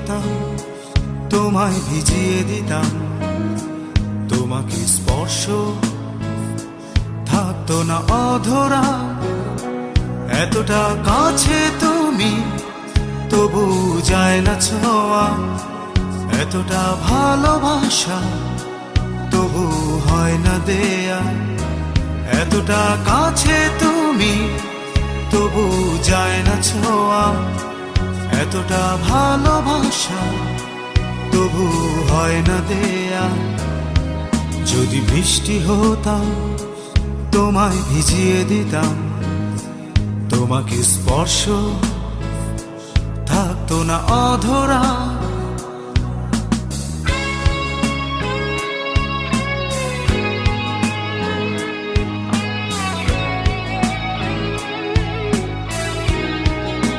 হতাম, তোমায় ভিজিয়ে দিতাম, তোমাকে স্পর্শ থাকতো না অধরা। এতটা কাছে তুমি, তবু যায় না ছোঁয়া। এতটা ভালোবাসা, তবু হয় না দেয়া। এতটা কাছে তুমি, তবু যায় না ছোঁয়া। এতটা ভালোবাসা, তবু হয় না দেয়া। যদি বৃষ্টি হতাম, তোমায় ভিজিয়ে দিতাম, তোমাকে স্পর্শ থাকতো না অধরা।